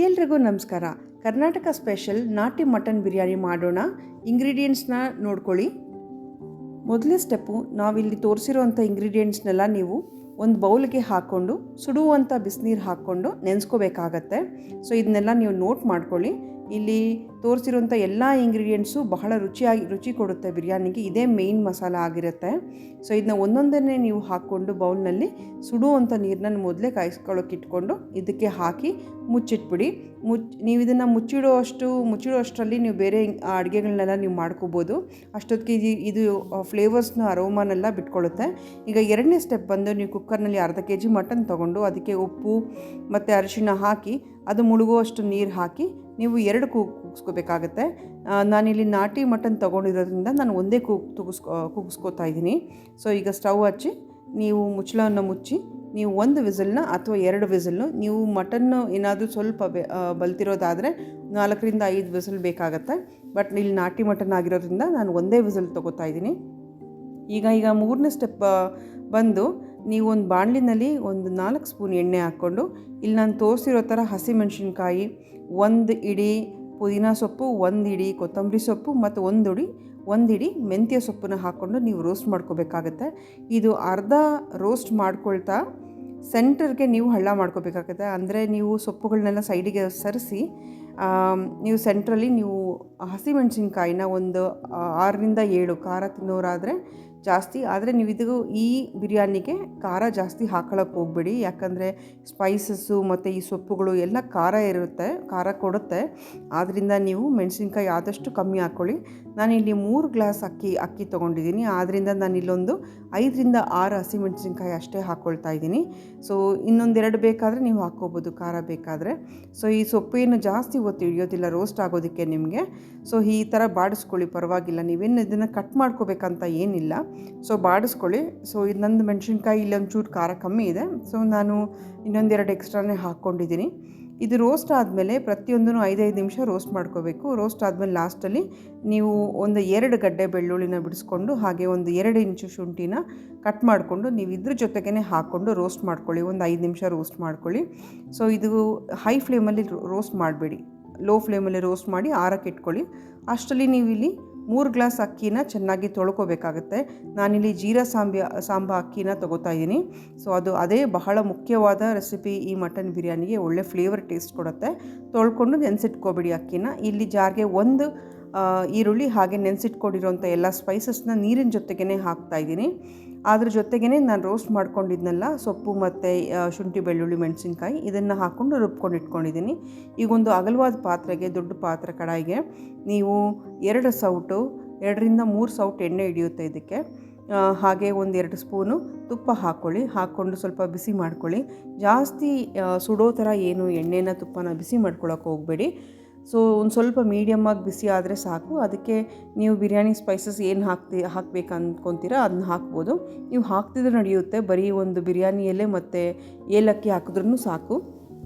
ಎಲ್ರಿಗೂ ನಮಸ್ಕಾರ. ಕರ್ನಾಟಕ ಸ್ಪೆಷಲ್ ನಾಟಿ ಮಟನ್ ಬಿರಿಯಾನಿ ಮಾಡೋಣ. ಇಂಗ್ರೀಡಿಯೆಂಟ್ಸ್ನ ನೋಡ್ಕೊಳ್ಳಿ. ಮೊದಲನೇ ಸ್ಟೆಪ್ಪು, ನಾವಿಲ್ಲಿ ತೋರಿಸಿರೋವಂಥ ಇಂಗ್ರೀಡಿಯೆಂಟ್ಸ್ನೆಲ್ಲ ನೀವು ಒಂದು ಬೌಲ್ಗೆ ಹಾಕ್ಕೊಂಡು ಸುಡುವಂಥ ಬಿಸಿನೀರು ಹಾಕ್ಕೊಂಡು ನೆನೆಸ್ಕೋಬೇಕಾಗತ್ತೆ. ಸೊ ಇದನ್ನೆಲ್ಲ ನೀವು ನೋಟ್ ಮಾಡ್ಕೊಳ್ಳಿ. ಇಲ್ಲಿ ತೋರಿಸಿರೋಂಥ ಎಲ್ಲ ಇಂಗ್ರೀಡಿಯೆಂಟ್ಸು ಬಹಳ ರುಚಿ ಕೊಡುತ್ತೆ ಬಿರಿಯಾನಿಗೆ. ಇದೇ ಮೇಯ್ನ್ ಮಸಾಲ ಆಗಿರುತ್ತೆ. ಸೊ ಇದನ್ನ ಒಂದೊಂದನ್ನೇ ನೀವು ಹಾಕ್ಕೊಂಡು ಬೌಲ್ನಲ್ಲಿ ಸುಡುವಂಥ ನೀರನ್ನ ಮೊದಲೇ ಕಾಯಿಸ್ಕೊಳ್ಳೋಕೆ ಇಟ್ಕೊಂಡು ಇದಕ್ಕೆ ಹಾಕಿ ಮುಚ್ಚಿಟ್ಬಿಡಿ. ನೀವು ಇದನ್ನು ಮುಚ್ಚಿಡೋಷ್ಟರಲ್ಲಿ ನೀವು ಬೇರೆ ಅಡುಗೆಗಳನ್ನೆಲ್ಲ ನೀವು ಮಾಡ್ಕೋಬೋದು. ಅಷ್ಟೊತ್ತಿಗೆ ಇದು ಫ್ಲೇವರ್ಸ್ನ ಅರೋಮಾನೆಲ್ಲ ಬಿಟ್ಕೊಳ್ಳುತ್ತೆ. ಈಗ ಎರಡನೇ ಸ್ಟೆಪ್ ಬಂದು, ನೀವು ಕುಕ್ಕರ್ನಲ್ಲಿ ಅರ್ಧ kg ಮಟನ್ ತೊಗೊಂಡು ಅದಕ್ಕೆ ಉಪ್ಪು ಮತ್ತು ಅರಿಶಿಣ ಹಾಕಿ ಅದು ಮುಳುಗುವಷ್ಟು ನೀರು ಹಾಕಿ ನೀವು 2 ಕೂಗಿಸ್ಕೋಬೇಕಾಗತ್ತೆ. ನಾನಿಲ್ಲಿ ನಾಟಿ ಮಟನ್ ತೊಗೊಂಡಿರೋದ್ರಿಂದ ನಾನು ಒಂದೇ ಕೂಗಿಸ್ಕೋತಾ ಇದ್ದೀನಿ. ಸೊ ಈಗ ಸ್ಟವ್ ಹಚ್ಚಿ ನೀವು ಮುಚ್ಚಳವನ್ನು ಮುಚ್ಚಿ ನೀವು 1 ವಿಸಿಲ್ನ ಅಥವಾ 2 ವಿಸಿಲ್ನು, ನೀವು ಮಟನ್ನು ಏನಾದರೂ ಸ್ವಲ್ಪ ಬಲ್ತಿರೋದಾದರೆ 4 ರಿಂದ 5 ವಿಸಿಲ್ ಬೇಕಾಗತ್ತೆ. ಬಟ್ ಇಲ್ಲಿ ನಾಟಿ ಮಟನ್ ಆಗಿರೋದ್ರಿಂದ ನಾನು ಒಂದೇ ವಿಸಿಲ್ ತೊಗೋತಾ ಇದ್ದೀನಿ. ಈಗ ಮೂರನೇ ಸ್ಟೆಪ್ ಬಂದು, ನೀವು ಒಂದು ಬಾಣಲಿನಲ್ಲಿ ಒಂದು 4 ಸ್ಪೂನ್ ಎಣ್ಣೆ ಹಾಕ್ಕೊಂಡು ಇಲ್ಲಿ ನಾನು ತೋರಿಸಿರೋ ಥರ ಹಸಿಮೆಣಸಿನ್ಕಾಯಿ, 1 ಇಡಿ ಪುದೀನ ಸೊಪ್ಪು, 1 ಇಡಿ ಕೊತ್ತಂಬರಿ ಸೊಪ್ಪು ಮತ್ತು 1 ಇಡಿ ಮೆಂತ್ಯ ಸೊಪ್ಪನ್ನ ಹಾಕ್ಕೊಂಡು ನೀವು ರೋಸ್ಟ್ ಮಾಡ್ಕೋಬೇಕಾಗತ್ತೆ. ಇದು ಅರ್ಧ ರೋಸ್ಟ್ ಮಾಡ್ಕೊಳ್ತಾ ಸೆಂಟರ್ಗೆ ನೀವು ಹಳ್ಳ ಮಾಡ್ಕೋಬೇಕಾಗತ್ತೆ. ಅಂದರೆ ನೀವು ಸೊಪ್ಪುಗಳನ್ನೆಲ್ಲ ಸೈಡಿಗೆ ಸರಿಸಿ ನೀವು ಸೆಂಟ್ರಲ್ಲಿ ನೀವು ಹಸಿಮೆಣಸಿನ್ಕಾಯಿನ ಒಂದು 6 ರಿಂದ 7, ಖಾರ ತಿನ್ನೋರಾದರೆ ಜಾಸ್ತಿ, ಆದರೆ ನೀವು ಈ ಬಿರಿಯಾನಿಗೆ ಖಾರ ಜಾಸ್ತಿ ಹಾಕೊಳ್ಳೋಕೆ ಹೋಗಬೇಡಿ. ಯಾಕಂದರೆ ಸ್ಪೈಸಸ್ಸು ಮತ್ತು ಈ ಸೊಪ್ಪುಗಳು ಎಲ್ಲ ಖಾರ ಕೊಡುತ್ತೆ. ಆದ್ದರಿಂದ ನೀವು ಮೆಣಸಿನ್ಕಾಯಿ ಆದಷ್ಟು ಕಮ್ಮಿ ಹಾಕ್ಕೊಳ್ಳಿ. ನಾನಿಲ್ಲಿ 3 ಗ್ಲಾಸ್ ಅಕ್ಕಿ ತೊಗೊಂಡಿದ್ದೀನಿ. ಆದ್ದರಿಂದ ನಾನಿಲ್ಲೊಂದು 5 ರಿಂದ 6 ಹಸಿಮೆಣಸಿನ್ಕಾಯಿ ಅಷ್ಟೇ ಹಾಕ್ಕೊಳ್ತಾ ಇದ್ದೀನಿ. ಸೊ ಇನ್ನೊಂದೆರಡು ಬೇಕಾದರೆ ನೀವು ಹಾಕ್ಕೋಬೋದು ಖಾರ ಬೇಕಾದರೆ. ಸೊ ಈ ಸೊಪ್ಪೇನು ಜಾಸ್ತಿ ಹೊತ್ತು ಹಿಡಿಯೋದಿಲ್ಲ ರೋಸ್ಟ್ ಆಗೋದಕ್ಕೆ ನಿಮಗೆ. ಸೊ ಈ ಥರ ಬಾಡಿಸ್ಕೊಳ್ಳಿ, ಪರವಾಗಿಲ್ಲ. ನೀವೇನು ಇದನ್ನು ಕಟ್ ಮಾಡ್ಕೋಬೇಕಂತ ಏನಿಲ್ಲ. ಸೊ ಬಾಡಿಸ್ಕೊಳ್ಳಿ. ಸೊ ಇದು ನಂದು ಮೆಣಸಿನ್ಕಾಯಿ ಇಲ್ಲಿ ಒಂಚೂರು ಖಾರ ಕಮ್ಮಿ ಇದೆ. ಸೊ ನಾನು ಇನ್ನೊಂದೆರಡು ಎಕ್ಸ್ಟ್ರಾನೇ ಹಾಕ್ಕೊಂಡಿದ್ದೀನಿ. ಇದು ರೋಸ್ಟ್ ಆದಮೇಲೆ ಪ್ರತಿಯೊಂದೂ 5 ನಿಮಿಷ ರೋಸ್ಟ್ ಮಾಡ್ಕೋಬೇಕು. ರೋಸ್ಟ್ ಆದಮೇಲೆ ಲಾಸ್ಟಲ್ಲಿ ನೀವು ಒಂದು 2 ಗಡ್ಡೆ ಬೆಳ್ಳುಳ್ಳಿನ ಬಿಡಿಸ್ಕೊಂಡು ಹಾಗೆ ಒಂದು 2 ಇಂಚು ಶುಂಠಿನ ಕಟ್ ಮಾಡಿಕೊಂಡು ನೀವು ಇದ್ರ ಜೊತೆಗೇ ಹಾಕ್ಕೊಂಡು ರೋಸ್ಟ್ ಮಾಡ್ಕೊಳ್ಳಿ. ಒಂದು 5 ನಿಮಿಷ ರೋಸ್ಟ್ ಮಾಡ್ಕೊಳ್ಳಿ. ಸೊ ಇದು ಹೈ ಫ್ಲೇಮಲ್ಲಿ ರೋಸ್ಟ್ ಮಾಡಬೇಡಿ, ಲೋ ಫ್ಲೇಮಲ್ಲಿ ರೋಸ್ಟ್ ಮಾಡಿ ಆರಕ್ಕೆ ಇಟ್ಕೊಳ್ಳಿ. ಅಷ್ಟರಲ್ಲಿ ನೀವು ಇಲ್ಲಿ 3 ಗ್ಲಾಸ್ ಅಕ್ಕಿನ ಚೆನ್ನಾಗಿ ತೊಳ್ಕೊಬೇಕಾಗತ್ತೆ. ನಾನಿಲ್ಲಿ ಜೀರಾ ಸಾಂಬಾ ಅಕ್ಕಿನ ತೊಗೋತಾ ಇದ್ದೀನಿ. ಸೊ ಅದೇ ಬಹಳ ಮುಖ್ಯವಾದ ರೆಸಿಪಿ ಈ ಮಟನ್ ಬಿರಿಯಾನಿಗೆ. ಒಳ್ಳೆ ಫ್ಲೇವರ್ ಟೇಸ್ಟ್ ಕೊಡುತ್ತೆ. ತೊಳ್ಕೊಂಡು ನೆನೆಸಿಟ್ಕೋಬೇಡಿ ಅಕ್ಕಿನ. ಇಲ್ಲಿ ಜಾರ್ಗೆ 1 ಈರುಳ್ಳಿ ಹಾಗೆ ನೆನೆಸಿಟ್ಕೊಂಡಿರೋಂಥ ಎಲ್ಲ ಸ್ಪೈಸಸ್ನ ನೀರಿನ ಜೊತೆಗೇ ಹಾಕ್ತಾಯಿದ್ದೀನಿ. ಅದ್ರ ಜೊತೆಗೇ ನಾನು ರೋಸ್ಟ್ ಮಾಡ್ಕೊಂಡಿದ್ನಲ್ಲ ಸೊಪ್ಪು ಮತ್ತು ಶುಂಠಿ ಬೆಳ್ಳುಳ್ಳಿ ಮೆಣಸಿನ್ಕಾಯಿ, ಇದನ್ನು ಹಾಕ್ಕೊಂಡು ರುಬ್ಕೊಂಡು ಇಟ್ಕೊಂಡಿದ್ದೀನಿ. ಈಗ ಒಂದು ಅಗಲವಾದ ಪಾತ್ರೆಗೆ, ದೊಡ್ಡ ಪಾತ್ರೆ ಕಡಾಯಿಗೆ ನೀವು 2 ರಿಂದ 3 ಸೌಟು ಎಣ್ಣೆ ಹಿಡಿಯುತ್ತೆ ಇದಕ್ಕೆ. ಹಾಗೆ ಒಂದು 2 ಸ್ಪೂನು ತುಪ್ಪ ಹಾಕ್ಕೊಂಡು ಸ್ವಲ್ಪ ಬಿಸಿ ಮಾಡ್ಕೊಳ್ಳಿ. ಜಾಸ್ತಿ ಸುಡೋ ಥರ ಏನು ಎಣ್ಣೆನ ತುಪ್ಪನ ಬಿಸಿ ಮಾಡ್ಕೊಳ್ಳೋಕೆ ಹೋಗಬೇಡಿ. ಸೊ ಒಂದು ಸ್ವಲ್ಪ ಮೀಡಿಯಮ್ಮಾಗಿ ಬಿಸಿ ಆದರೆ ಸಾಕು. ಅದಕ್ಕೆ ನೀವು ಬಿರಿಯಾನಿ ಸ್ಪೈಸಸ್ ಏನು ಹಾಕಬೇಕು ಅಂದ್ಕೊತೀರಾ ಅದನ್ನ ಹಾಕ್ಬೋದು. ನೀವು ಹಾಕ್ತಿದ್ರೆ ನಡೆಯುತ್ತೆ. ಬರೀ ಒಂದು ಬಿರಿಯಾನಿ ಎಲೆ ಮತ್ತು ಏಲಕ್ಕಿ ಹಾಕಿದ್ರೂ ಸಾಕು.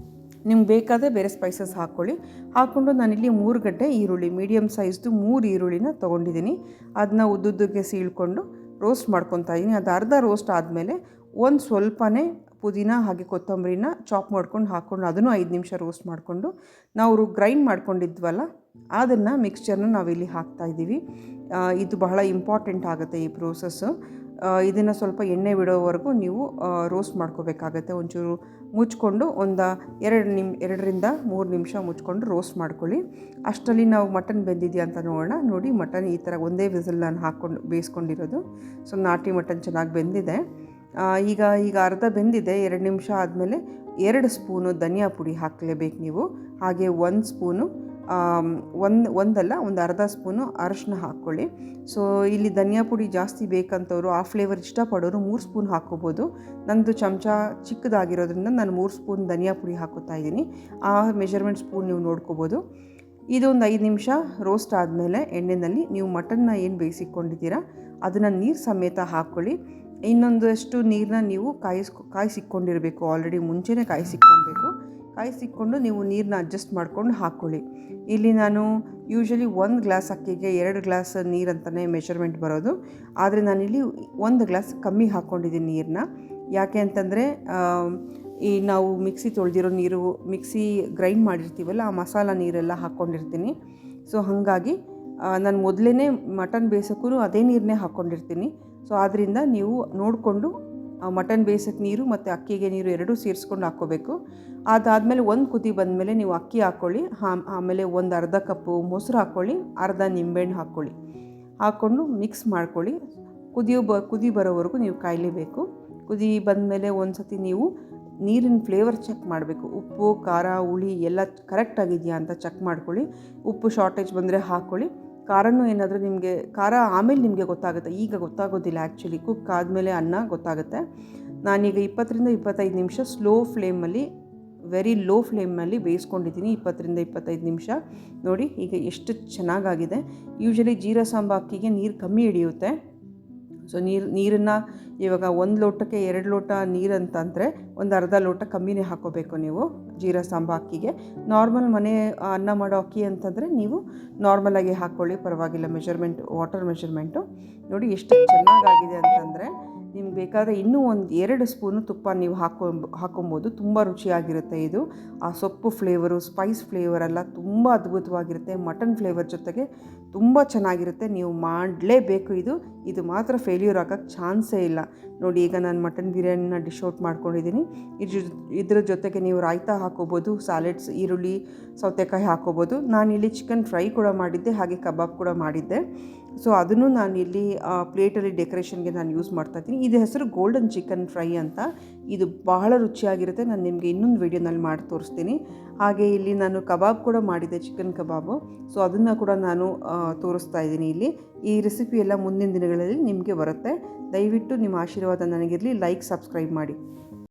ನಿಮ್ಗೆ ಬೇಕಾದರೆ ಬೇರೆ ಸ್ಪೈಸಸ್ ಹಾಕ್ಕೊಂಡು ನಾನಿಲ್ಲಿ 3 ಗಡ್ಡೆ ಈರುಳ್ಳಿ, ಮೀಡಿಯಮ್ ಸೈಜ್ದು 3 ಈರುಳ್ಳಿನ ತೊಗೊಂಡಿದ್ದೀನಿ. ಅದನ್ನ ಉದ್ದುದ್ದಕ್ಕೆ ಸೀಳ್ಕೊಂಡು ರೋಸ್ಟ್ ಮಾಡ್ಕೊತಾ ಇದ್ದೀನಿ. ಅದು ಅರ್ಧ ರೋಸ್ಟ್ ಆದಮೇಲೆ ಒಂದು ಸ್ವಲ್ಪನೇ ಪುದೀನ ಹಾಗೆ ಕೊತ್ತಂಬರಿನ ಚಾಪ್ ಮಾಡ್ಕೊಂಡು ಹಾಕ್ಕೊಂಡು ಅದನ್ನು 5 ನಿಮಿಷ ರೋಸ್ಟ್ ಮಾಡಿಕೊಂಡು ನಾವು ಗ್ರೈಂಡ್ ಮಾಡ್ಕೊಂಡಿದ್ವಲ್ಲ ಅದನ್ನು ಮಿಕ್ಸ್ಚರ್ನ ನಾವಿಲ್ಲಿ ಹಾಕ್ತಾಯಿದ್ದೀವಿ. ಇದು ಬಹಳ ಇಂಪಾರ್ಟೆಂಟ್ ಆಗುತ್ತೆ ಈ ಪ್ರೋಸೆಸ್ಸು. ಇದನ್ನು ಸ್ವಲ್ಪ ಎಣ್ಣೆ ಬಿಡೋವರೆಗೂ ನೀವು ರೋಸ್ಟ್ ಮಾಡ್ಕೋಬೇಕಾಗತ್ತೆ. ಒಂಚೂರು ಮುಚ್ಕೊಂಡು ಒಂದು 2 ರಿಂದ 3 ನಿಮಿಷ ಮುಚ್ಕೊಂಡು ರೋಸ್ಟ್ ಮಾಡ್ಕೊಳ್ಳಿ. ಅಷ್ಟರಲ್ಲಿ ನಾವು ಮಟನ್ ಬೆಂದಿದೆಯಾ ಅಂತ ನೋಡೋಣ. ನೋಡಿ, ಮಟನ್ ಈ ಥರ ಒಂದೇ ವಿಸಿಲ್ ನಾನು ಹಾಕ್ಕೊಂಡು ಬೇಯಿಸ್ಕೊಂಡಿರೋದು. ಸೊ ನಾಟಿ ಮಟನ್ ಚೆನ್ನಾಗಿ ಬೆಂದಿದೆ. ಈಗ ಅರ್ಧ ಬೆಂದಿದೆ. 2 ನಿಮಿಷ ಆದಮೇಲೆ 2 ಸ್ಪೂನು ಧನಿಯಾ ಪುಡಿ ಹಾಕಲೇಬೇಕು ನೀವು. ಹಾಗೆ 1 ಸ್ಪೂನು ಒಂದು ಅರ್ಧ ಸ್ಪೂನು ಅರಶಿನ ಹಾಕ್ಕೊಳ್ಳಿ. ಸೊ ಇಲ್ಲಿ ಧನಿಯಾ ಪುಡಿ ಜಾಸ್ತಿ ಬೇಕಂತವರು, ಆ ಫ್ಲೇವರ್ ಇಷ್ಟಪಡೋರು 3 ಸ್ಪೂನ್ ಹಾಕ್ಕೋಬೋದು. ನಂದು ಚಮಚ ಚಿಕ್ಕದಾಗಿರೋದ್ರಿಂದ ನಾನು 3 ಸ್ಪೂನ್ ಧನಿಯಾ ಪುಡಿ ಹಾಕೋತಾ ಇದ್ದೀನಿ. ಆ ಮೆಜರ್ಮೆಂಟ್ ಸ್ಪೂನ್ ನೀವು ನೋಡ್ಕೋಬೋದು. ಇದೊಂದು 5 ನಿಮಿಷ ರೋಸ್ಟ್ ಆದಮೇಲೆ ಎಣ್ಣೆಯಲ್ಲಿ ನೀವು ಮಟನ್ನ ಏನು ಬೇಯಿಸಿಕೊಂಡಿದ್ದೀರಾ ಅದನ್ನು ನೀರು ಸಮೇತ ಹಾಕ್ಕೊಳ್ಳಿ. ಇನ್ನೊಂದಷ್ಟು ನೀರನ್ನ ನೀವು ಕಾಯಿಸಿಕ್ಕೊಂಡಿರಬೇಕು. ಆಲ್ರೆಡಿ ಮುಂಚೆನೇ ಕಾಯಿಸಿಕ್ಕೊಂಡು ನೀವು ನೀರನ್ನ ಅಡ್ಜಸ್ಟ್ ಮಾಡ್ಕೊಂಡು ಹಾಕ್ಕೊಳ್ಳಿ. ಇಲ್ಲಿ ನಾನು ಯೂಶ್ವಲಿ 1 ಗ್ಲಾಸ್ ಅಕ್ಕಿಗೆ 2 ಗ್ಲಾಸ್ ನೀರು ಅಂತಲೇ ಮೆಷರ್ಮೆಂಟ್ ಬರೋದು. ಆದರೆ ನಾನಿಲ್ಲಿ 1 ಗ್ಲಾಸ್ ಕಮ್ಮಿ ಹಾಕ್ಕೊಂಡಿದ್ದೀನಿ ನೀರನ್ನ. ಯಾಕೆ ಅಂತಂದರೆ ಈ ನಾವು ಮಿಕ್ಸಿ ತೊಳೆದಿರೋ ನೀರು, ಮಿಕ್ಸಿ ಗ್ರೈಂಡ್ ಮಾಡಿರ್ತೀವಲ್ಲ ಆ ಮಸಾಲ ನೀರೆಲ್ಲ ಹಾಕ್ಕೊಂಡಿರ್ತೀನಿ. ಸೊ ಹಾಗಾಗಿ ನಾನು ಮೊದಲೇ ಮಟನ್ ಬೇಯಿಸೋಕ್ಕೂ ಅದೇ ನೀರನ್ನೇ ಹಾಕ್ಕೊಂಡಿರ್ತೀನಿ. ಸೊ ಆದ್ದರಿಂದ ನೀವು ನೋಡಿಕೊಂಡು ಮಟನ್ ಬೇಯಿಸೋಕ್ಕೆ ನೀರು ಮತ್ತು ಅಕ್ಕಿಗೆ ನೀರು ಎರಡೂ ಸೇರಿಸ್ಕೊಂಡು ಹಾಕ್ಕೋಬೇಕು. ಅದಾದಮೇಲೆ ಒಂದು ಕುದಿ ಬಂದಮೇಲೆ ನೀವು ಅಕ್ಕಿ ಹಾಕ್ಕೊಳ್ಳಿ. ಆಮೇಲೆ ಒಂದು ಅರ್ಧ ಕಪ್ಪು ಮೊಸರು ಹಾಕ್ಕೊಳ್ಳಿ, ಅರ್ಧ ನಿಂಬೆಹಣ್ಣು ಹಾಕ್ಕೊಳ್ಳಿ. ಹಾಕ್ಕೊಂಡು ಮಿಕ್ಸ್ ಮಾಡ್ಕೊಳ್ಳಿ. ಕುದಿ ಬರೋವರೆಗೂ ನೀವು ಕಾಯಲೇಬೇಕು. ಕುದಿ ಬಂದಮೇಲೆ ಒಂದು ಸತಿ ನೀವು ನೀರಿನ ಫ್ಲೇವರ್ ಚೆಕ್ ಮಾಡಬೇಕು. ಉಪ್ಪು, ಖಾರ, ಹುಳಿ ಎಲ್ಲ ಕರೆಕ್ಟಾಗಿದೆಯಾ ಅಂತ ಚೆಕ್ ಮಾಡ್ಕೊಳ್ಳಿ. ಉಪ್ಪು ಶಾರ್ಟೇಜ್ ಬಂದರೆ ಹಾಕ್ಕೊಳ್ಳಿ. ಖಾರನೂ ಏನಾದರೂ ನಿಮಗೆ ಖಾರ ಆಮೇಲೆ ನಿಮಗೆ ಗೊತ್ತಾಗುತ್ತೆ, ಈಗ ಗೊತ್ತಾಗೋದಿಲ್ಲ. ಆ್ಯಕ್ಚುಲಿ ಕುಕ್ ಆದಮೇಲೆ ಅನ್ನ ಗೊತ್ತಾಗುತ್ತೆ. ನಾನೀಗ 20-25 ನಿಮಿಷ ಸ್ಲೋ ಫ್ಲೇಮಲ್ಲಿ, ವೆರಿ ಲೋ ಫ್ಲೇಮಲ್ಲಿ ಬೇಯಿಸ್ಕೊಂಡಿದ್ದೀನಿ. 20-25 ನಿಮಿಷ. ನೋಡಿ ಈಗ ಎಷ್ಟು ಚೆನ್ನಾಗಾಗಿದೆ. ಯೂಶಲಿ ಜೀರಾ ಸಾಂಬಾರ್ ಅಕ್ಕಿಗೆ ನೀರು ಕಮ್ಮಿ ಹಿಡಿಯುತ್ತೆ. ಸೊ ನೀರನ್ನು ಇವಾಗ 1 ಲೋಟಕ್ಕೆ 2 ಲೋಟ ನೀರು ಅಂತಂದರೆ ಒಂದು ಅರ್ಧ ಲೋಟ ಕಮ್ಮಿನೇ ಹಾಕ್ಕೋಬೇಕು ನೀವು ಜೀರಾ ಸಾಂಬಾರ್ ಅಕ್ಕಿಗೆ. ನಾರ್ಮಲ್ ಮನೆ ಅನ್ನ ಮಾಡೋ ಅಕ್ಕಿ ಅಂತಂದರೆ ನೀವು ನಾರ್ಮಲಾಗಿ ಹಾಕ್ಕೊಳ್ಳಿ, ಪರವಾಗಿಲ್ಲ. ವಾಟರ್ ಮೆಷರ್ಮೆಂಟು ನೋಡಿ ಎಷ್ಟು ಚೆನ್ನಾಗಾಗಿದೆ ಅಂತಂದರೆ, ನಿಮ್ಗೆ ಬೇಕಾದರೆ ಇನ್ನೂ 1-2 ಸ್ಪೂನು ತುಪ್ಪ ನೀವು ಹಾಕೊಬೋದು. ತುಂಬ ರುಚಿಯಾಗಿರುತ್ತೆ ಇದು. ಆ ಸೊಪ್ಪು ಫ್ಲೇವರು, ಸ್ಪೈಸ್ ಫ್ಲೇವರೆಲ್ಲ ತುಂಬ ಅದ್ಭುತವಾಗಿರುತ್ತೆ. ಮಟನ್ ಫ್ಲೇವರ್ ಜೊತೆಗೆ ತುಂಬ ಚೆನ್ನಾಗಿರುತ್ತೆ. ನೀವು ಮಾಡಲೇಬೇಕು. ಇದು ಮಾತ್ರ ಫೇಲ್ಯೂರ್ ಆಗೋಕ್ಕೆ ಚಾನ್ಸೇ ಇಲ್ಲ. ನೋಡಿ ಈಗ ನಾನು ಮಟನ್ ಬಿರಿಯಾನಿನ ಡಿಶ್ ಔಟ್ ಮಾಡ್ಕೊಂಡಿದ್ದೀನಿ. ಇದ್ರ ಜೊತೆಗೆ ನೀವು ರಾಯ್ತಾ ಹಾಕೋಬೋದು, ಸ್ಯಾಲೆಡ್ಸ್, ಈರುಳ್ಳಿ, ಸೌತೆಕಾಯಿ ಹಾಕೋಬೋದು. ನಾನಿಲ್ಲಿ ಚಿಕನ್ ಫ್ರೈ ಕೂಡ ಮಾಡಿದ್ದೆ, ಹಾಗೆ ಕಬಾಬ್ ಕೂಡ ಮಾಡಿದ್ದೆ. ಸೊ ಅದನ್ನು ನಾನಿಲ್ಲಿ ಪ್ಲೇಟಲ್ಲಿ ಡೆಕೋರೇಷನ್ಗೆ ನಾನು ಯೂಸ್ ಮಾಡ್ತಾಯಿದ್ದೀನಿ. ಇದು ಹೆಸರು ಗೋಲ್ಡನ್ ಚಿಕನ್ ಫ್ರೈ ಅಂತ. ಇದು ಬಹಳ ರುಚಿಯಾಗಿರುತ್ತೆ. ನಾನು ನಿಮಗೆ ಇನ್ನೊಂದು ವೀಡಿಯೋನಲ್ಲಿ ಮಾಡಿ ತೋರಿಸ್ತೀನಿ. ಹಾಗೆ ಇಲ್ಲಿ ನಾನು ಕಬಾಬ್ ಕೂಡ ಮಾಡಿದ್ದೆ, ಚಿಕನ್ ಕಬಾಬು. ಸೊ ಅದನ್ನು ಕೂಡ ನಾನು ತೋರಿಸ್ತಾ ಇದ್ದೀನಿ ಇಲ್ಲಿ. ಈ ರೆಸಿಪಿ ಎಲ್ಲ ಮುಂದಿನ ದಿನಗಳಲ್ಲಿ ನಿಮಗೆ ಬರುತ್ತೆ. ದಯವಿಟ್ಟು ನಿಮ್ಮ ಆಶೀರ್ವಾದ ನನಗಿರಲಿ. ಲೈಕ್, ಸಬ್ಸ್ಕ್ರೈಬ್ ಮಾಡಿ.